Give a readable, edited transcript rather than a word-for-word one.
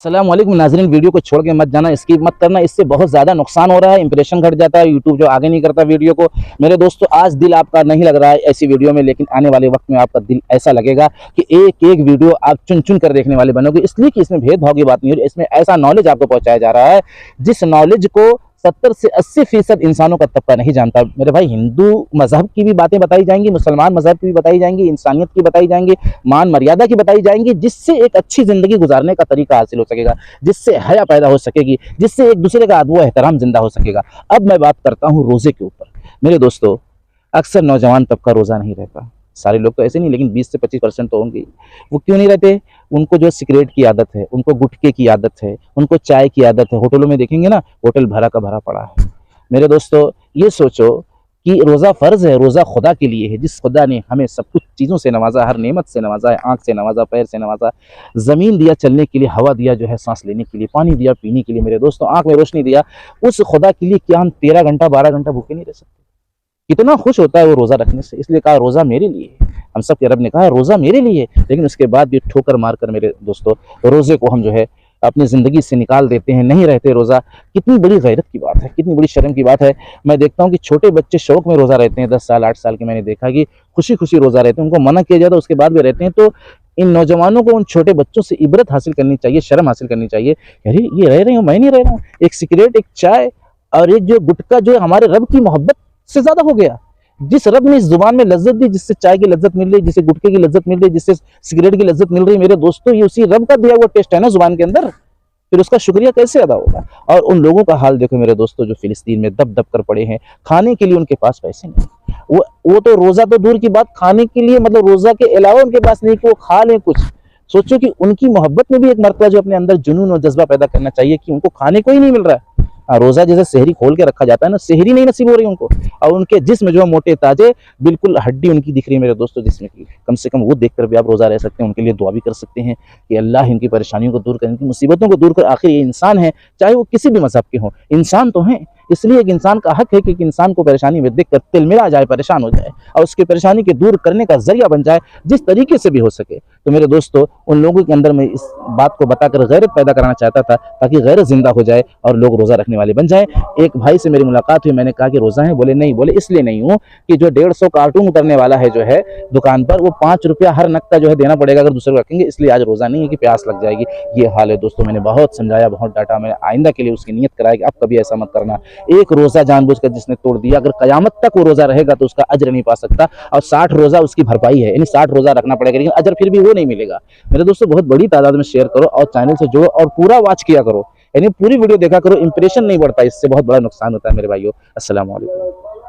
अस्सलामुअलैकुम नाज़रीन, वीडियो को छोड़ के मत जाना, स्किप मत करना, इससे बहुत ज़्यादा नुकसान हो रहा है, इंप्रेशन घट जाता है, यूट्यूब जो आगे नहीं करता वीडियो को। मेरे दोस्तों, आज दिल आपका नहीं लग रहा है ऐसी वीडियो में, लेकिन आने वाले वक्त में आपका दिल ऐसा लगेगा कि एक एक वीडियो आप चुन चुन कर देखने वाले बनोगे, इसलिए कि इसमें भेदभाव की बात नहीं हो रही, इसमें ऐसा नॉलेज आपको पहुँचाया जा रहा है जिस नॉलेज को 70 से 80% इंसानों का तबका नहीं जानता। मेरे भाई, हिंदू मजहब की भी बातें बताई जाएंगी, मुसलमान मजहब की भी बताई जाएंगी, इंसानियत की बताई जाएंगी, मान मर्यादा की बताई जाएंगी, जिससे एक अच्छी जिंदगी गुजारने का तरीका हासिल हो सकेगा, जिससे हया पैदा हो सकेगी, जिससे एक दूसरे का अदब व एहतराम जिंदा हो सकेगा। अब मैं बात करता हूँ रोजे के ऊपर। मेरे दोस्तों, अक्सर नौजवान तबका रोजा नहीं रहता, सारे लोग तो ऐसे नहीं, लेकिन 20 से 25% तो होंगे। वो क्यों नहीं रहते? उनको जो सिगरेट की आदत है, उनको गुटखे की आदत है, उनको चाय की आदत है। होटलों में देखेंगे ना, होटल भरा का भरा पड़ा है। मेरे दोस्तों, ये सोचो कि रोज़ा फ़र्ज़ है, रोज़ा खुदा के लिए है, जिस खुदा ने हमें सब कुछ चीज़ों से नवाजा, हर नेमत से नवाजा है, आँख से नवाजा, पैर से नवाजा, ज़मीन दिया चलने के लिए, हवा दिया जो है सांस लेने के लिए, पानी दिया पीने के लिए, मेरे दोस्तों आँख में रोशनी दिया, उस खुदा के लिए क्या हम 13 घंटा 12 घंटा भूखे नहीं रह सकते? कितना खुश होता है वो रोज़ा रखने से। इसलिए कहा रोज़ा मेरे लिए है, हम सब के रब ने कहा रोज़ा मेरे लिए। लेकिन उसके बाद भी ठोकर मारकर मेरे दोस्तों रोज़े को हम जो है अपनी ज़िंदगी से निकाल देते हैं, नहीं रहते रोज़ा। कितनी बड़ी गैरत की बात है, कितनी बड़ी शर्म की बात है। मैं देखता हूँ कि छोटे बच्चे शौक में रोज़ा रहते हैं, 10 साल 8 साल के, मैंने देखा कि खुशी खुशी रोज़ा रहते हैं, उनको मना किया जाता है उसके बाद भी रहते हैं। तो इन नौजवानों को, उन छोटे बच्चों से इबरत हासिल करनी चाहिए, शर्म हासिल करनी चाहिए। अरे ये रह रही हूँ, मैं नहीं रह रहा हूँ। एक सिगरेट, एक चाय और एक जो गुटखा जो है हमारे रब की मोहब्बत से ज़्यादा हो गया। जिस रब ने इस जुबान में लज्जत दी, जिससे चाय की लज्जत मिल रही, जिससे गुटखे की लज्जत मिल रही, जिससे सिगरेट की लज्जत मिल रही, मेरे दोस्तों ये उसी रब का दिया हुआ टेस्ट है ना जुबान के अंदर, फिर उसका शुक्रिया कैसे अदा होगा? और उन लोगों का हाल देखो मेरे दोस्तों, जो फिलिस्तीन में दब दब कर पड़े हैं, खाने के लिए उनके पास पैसे नहीं। वो तो रोजा तो दूर की बात, खाने के लिए मतलब रोजा के अलावा उनके पास नहीं कि वो खा लें कुछ। सोचो कि उनकी मोहब्बत में भी एक मर्तबा जो अपने अंदर जुनून और जज्बा पैदा करना चाहिए कि उनको खाने को ही नहीं मिल रहा है। रोजा जैसे सेहरी खोल के रखा जाता है ना, सेहरी नहीं नसीब हो रही उनको, और उनके जिस्म जो मोटे ताजे, बिल्कुल हड्डी उनकी दिख रही है मेरे दोस्तों जिस्म की। कम से कम वो देखकर भी आप रोजा रह सकते हैं, उनके लिए दुआ भी कर सकते हैं कि अल्लाह इनकी परेशानियों को दूर करे, इनकी मुसीबतों को दूर कर। आखिर ये इंसान है, चाहे वो किसी भी मजहब के हों, इंसान तो हैं। इसलिए एक इंसान का हक है कि एक इंसान को परेशानी में देखकर तिलमिला जाए, परेशान हो जाए और उसकी परेशानी के दूर करने का जरिया बन जाए, जिस तरीके से भी हो सके। तो मेरे दोस्तों, उन लोगों के अंदर मैं इस बात को बताकर गैरत पैदा कराना चाहता था, ताकि गैरत जिंदा हो जाए और लोग रोजा रखने वाले बन जाए। एक भाई से मेरी मुलाकात हुई, मैंने कहा कि रोजा है? बोले नहीं। बोले इसलिए नहीं हूँ कि जो 150 कार्टून उतरने वाला है जो है दुकान पर, वो 5 रुपया हर नग का जो है देना पड़ेगा अगर दूसरे को रखेंगे, इसलिए आज रोजा नहीं है कि प्यास लग जाएगी। ये हाल है दोस्तों। मैंने बहुत समझाया, बहुत डांटा, मैंने आइंदा के लिए उसकी नीयत कराया कि अब कभी ऐसा मत करना। एक रोजा जानबूझकर जिसने तोड़ दिया, अगर कयामत तक वो रोजा रहेगा तो उसका अजर नहीं पा सकता, और 60 रोजा उसकी भरपाई है, यानी 60 रोजा रखना पड़ेगा, लेकिन अजर फिर भी वो नहीं मिलेगा। मेरे दोस्तों, बहुत बड़ी तादाद में शेयर करो और चैनल से जुड़ो और पूरा वॉच किया करो, यानी पूरी वीडियो देखा करो। इंप्रेशन नहीं बढ़ता, इससे बहुत बड़ा नुकसान होता है मेरे भाइयों। अस्सलाम वालेकुम।